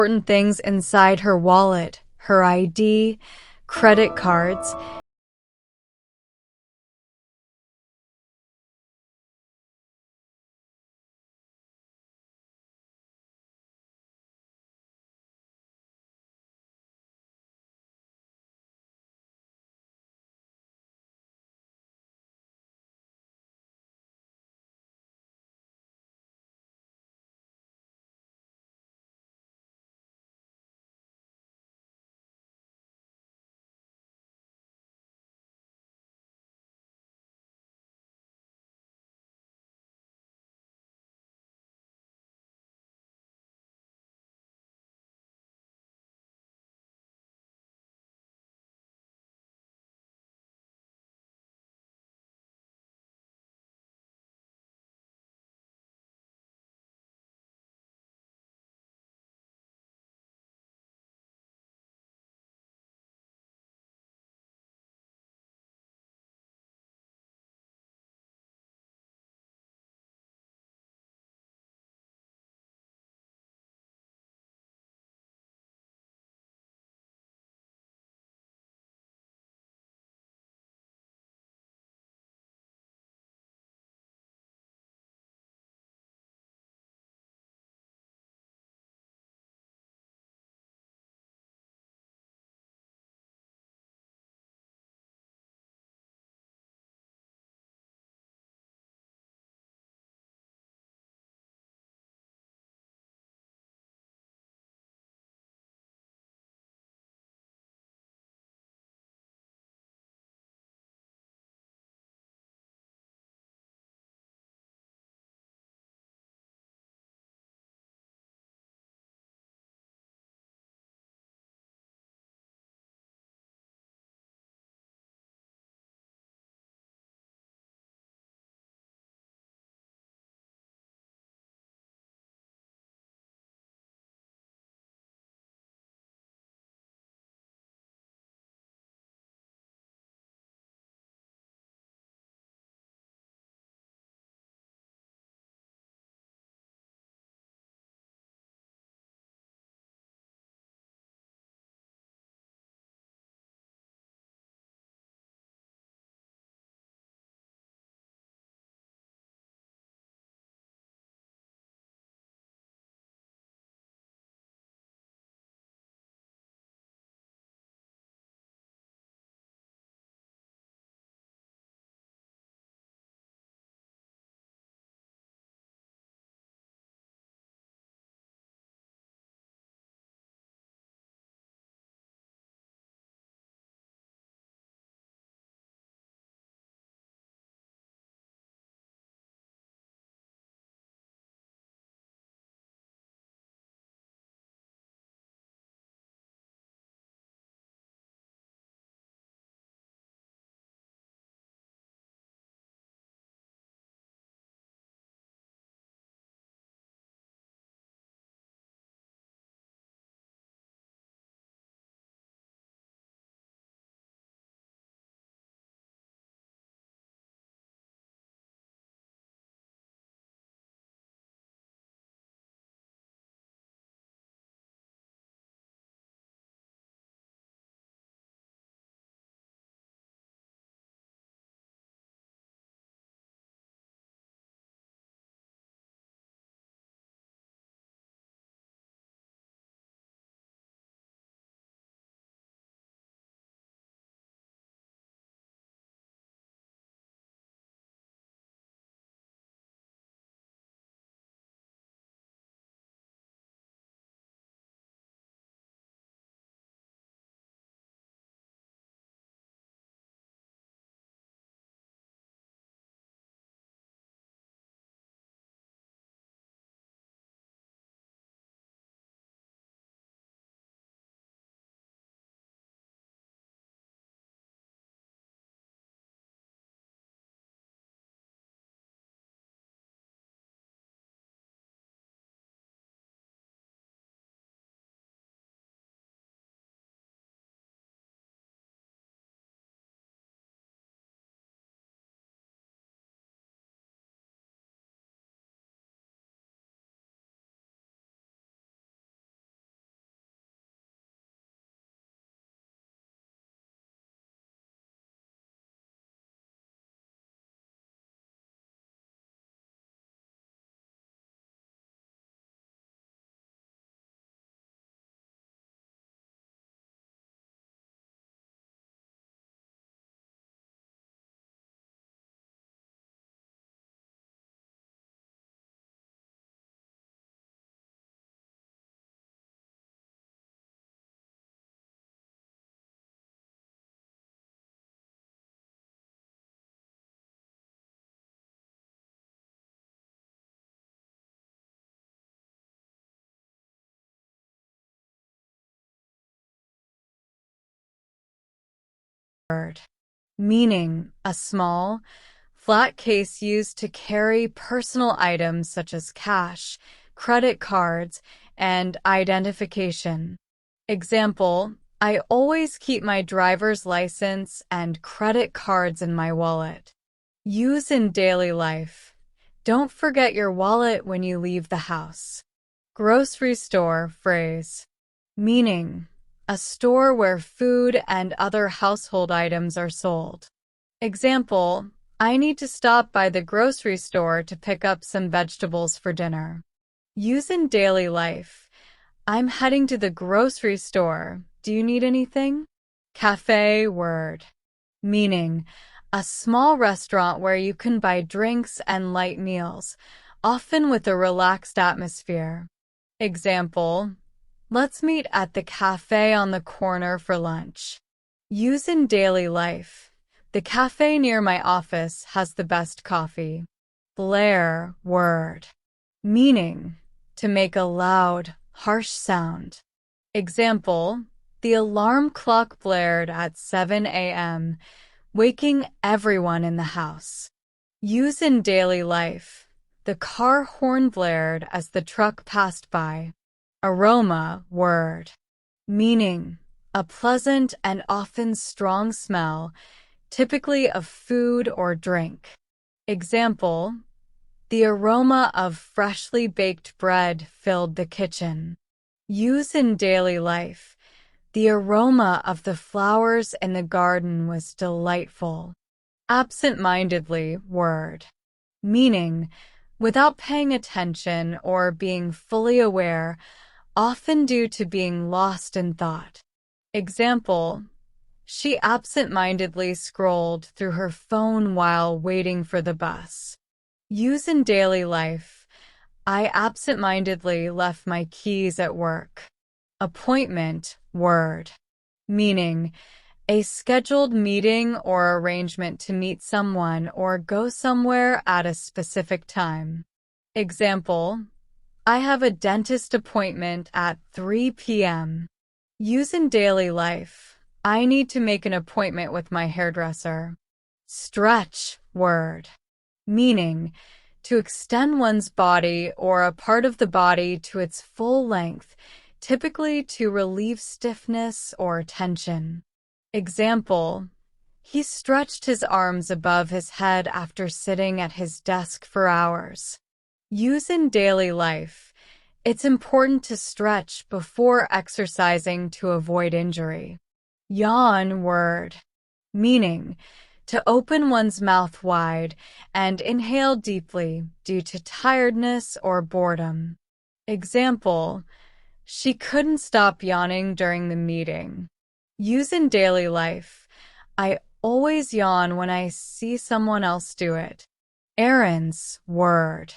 important things inside her wallet, her ID, credit cards, meaning a small, flat case used to carry personal items such as cash, credit cards, and identification. Example, I always keep my driver's license and credit cards in my wallet. Use in daily life. Don't forget your wallet when you leave the house. Grocery store phrase, meaning a store where food and other household items are sold. Example, I need to stop by the grocery store to pick up some vegetables for dinner. Use in daily life. I'm heading to the grocery store. Do you need anything? Café word, meaning a small restaurant where you can buy drinks and light meals, often with a relaxed atmosphere. Example, let's meet at the cafe on the corner for lunch. Use in daily life. The cafe near my office has the best coffee. Blare word, meaning to make a loud, harsh sound. Example, the alarm clock blared at 7 a.m., waking everyone in the house. Use in daily life. The car horn blared as the truck passed by. Aroma word, meaning a pleasant and often strong smell, typically of food or drink. Example, the aroma of freshly baked bread filled the kitchen. Use in daily life. The aroma of the flowers in the garden was delightful. Absent-mindedly word, meaning without paying attention or being fully aware, often due to being lost in thought. Example, she absent-mindedly scrolled through her phone while waiting for the bus. Use in daily life. I absent-mindedly left my keys at work. Appointment word, meaning a scheduled meeting or arrangement to meet someone or go somewhere at a specific time. Example, I have a dentist appointment at 3 p.m. Use in daily life. I need to make an appointment with my hairdresser. Stretch word, meaning to extend one's body or a part of the body to its full length, typically to relieve stiffness or tension. Example, he stretched his arms above his head after sitting at his desk for hours. Use in daily life. It's important to stretch before exercising to avoid injury. Yawn word, meaning to open one's mouth wide and inhale deeply due to tiredness or boredom. Example, she couldn't stop yawning during the meeting. Use in daily life. I always yawn when I see someone else do it. Errands word,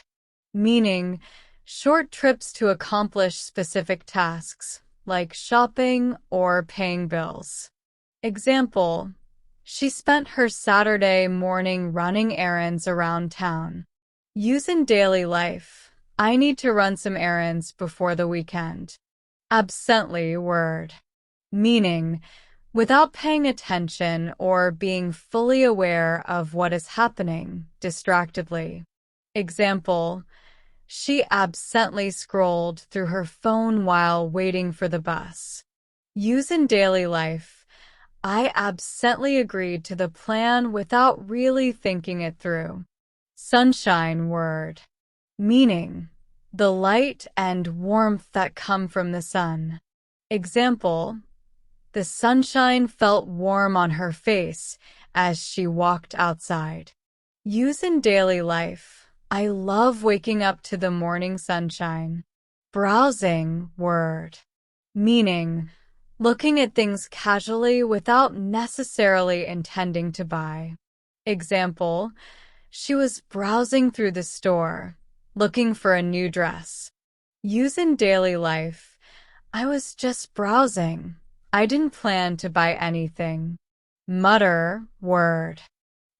meaning short trips to accomplish specific tasks, like shopping or paying bills. Example, she spent her Saturday morning running errands around town. Use in daily life. I need to run some errands before the weekend. Absently word, meaning without paying attention or being fully aware of what is happening, distractedly. Example, she absently scrolled through her phone while waiting for the bus. Use in daily life. I absently agreed to the plan without really thinking it through. Sunshine word, meaning the light and warmth that come from the sun. Example, the sunshine felt warm on her face as she walked outside. Use in daily life. I love waking up to the morning sunshine. Browsing word, meaning looking at things casually without necessarily intending to buy. Example, she was browsing through the store, looking for a new dress. Use in daily life. I was just browsing. I didn't plan to buy anything. Mutter word,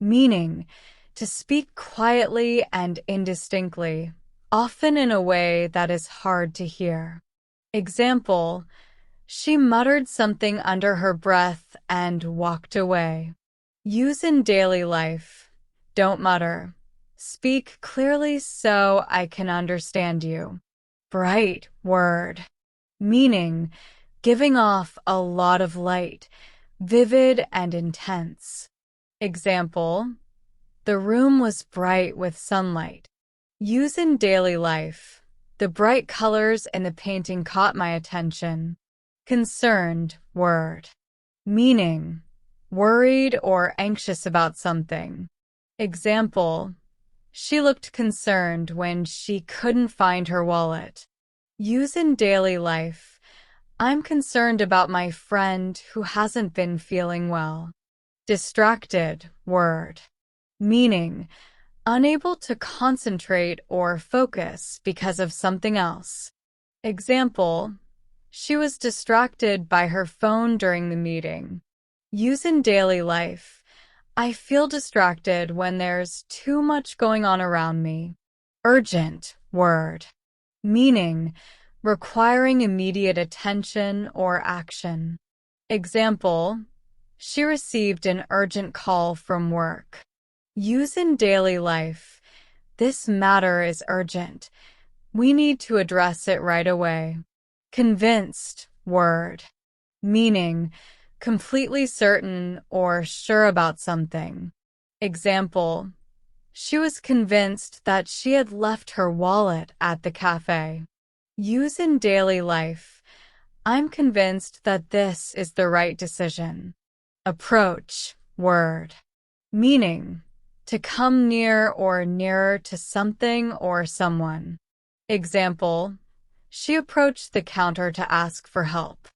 meaning to speak quietly and indistinctly, often in a way that is hard to hear. Example, She muttered something under her breath and walked away. Use in daily life. Don't mutter. Speak clearly so I can understand you. Bright word. Meaning, giving off a lot of light, vivid and intense. Example, the room was bright with sunlight. Use in daily life. The bright colors in the painting caught my attention. Concerned word. Meaning, worried or anxious about something. Example, she looked concerned when she couldn't find her wallet. Use in daily life. I'm concerned about my friend who hasn't been feeling well. Distracted word. Meaning, unable to concentrate or focus because of something else. Example, she was distracted by her phone during the meeting. Use in daily life. I feel distracted when there's too much going on around me. Urgent word. Meaning, requiring immediate attention or action. Example, she received an urgent call from work. Use in daily life. This matter is urgent. We need to address it right away. Convinced word. Meaning, completely certain or sure about something. Example, she was convinced that she had left her wallet at the cafe. Use in daily life. I'm convinced that this is the right decision. Approach word. Meaning, to come near or nearer to something or someone. Example, she approached the counter to ask for help.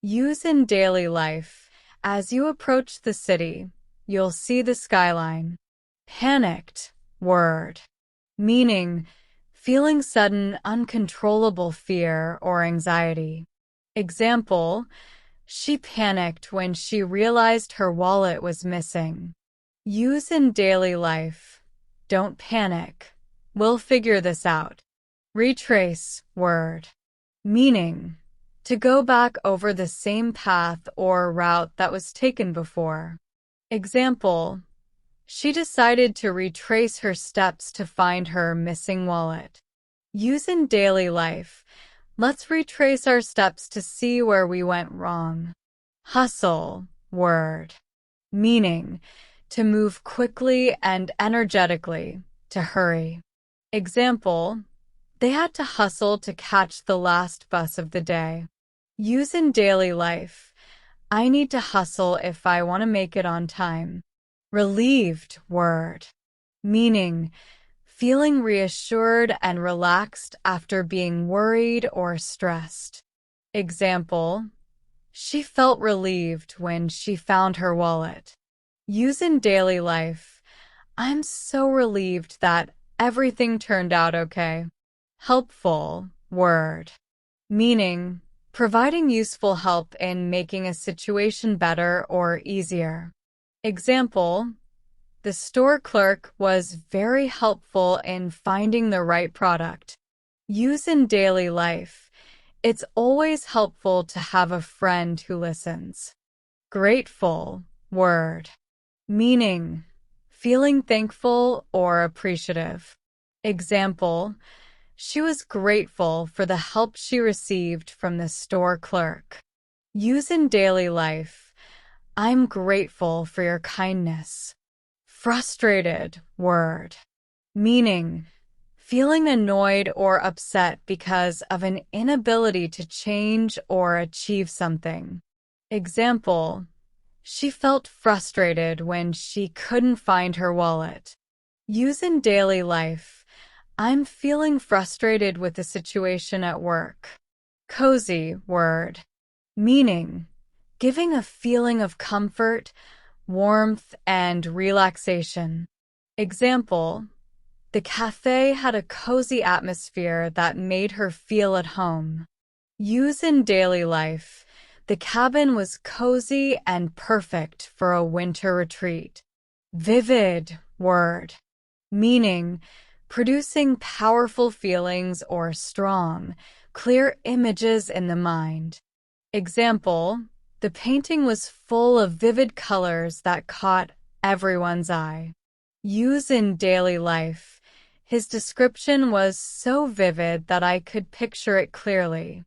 Use in daily life. As you approach the city, you'll see the skyline. Panicked word. Meaning, feeling sudden, uncontrollable fear or anxiety. Example, she panicked when she realized her wallet was missing. Use in daily life. Don't panic. We'll figure this out. Retrace word. Meaning, to go back over the same path or route that was taken before. Example, she decided to retrace her steps to find her missing wallet. Use in daily life. Let's retrace our steps to see where we went wrong. Hustle word. Meaning, to move quickly and energetically, to hurry. Example, they had to hustle to catch the last bus of the day. Use in daily life. I need to hustle if I want to make it on time. Relieved word. Meaning, feeling reassured and relaxed after being worried or stressed. Example, she felt relieved when she found her wallet. Use in daily life. I'm so relieved that everything turned out okay. Helpful word. Meaning, providing useful help in making a situation better or easier. Example, the store clerk was very helpful in finding the right product. Use in daily life. It's always helpful to have a friend who listens. Grateful word. Meaning, feeling thankful or appreciative. Example, she was grateful for the help she received from the store clerk. Use in daily life. I'm grateful for your kindness. Frustrated word. Meaning, feeling annoyed or upset because of an inability to change or achieve something. Example, she felt frustrated when she couldn't find her wallet. Use in daily life. I'm feeling frustrated with the situation at work. Cozy word. Meaning, giving a feeling of comfort, warmth, and relaxation. Example, the cafe had a cozy atmosphere that made her feel at home. Use in daily life. The cabin was cozy and perfect for a winter retreat. Vivid word. Meaning, producing powerful feelings or strong, clear images in the mind. Example, the painting was full of vivid colors that caught everyone's eye. Use in daily life. His description was so vivid that I could picture it clearly.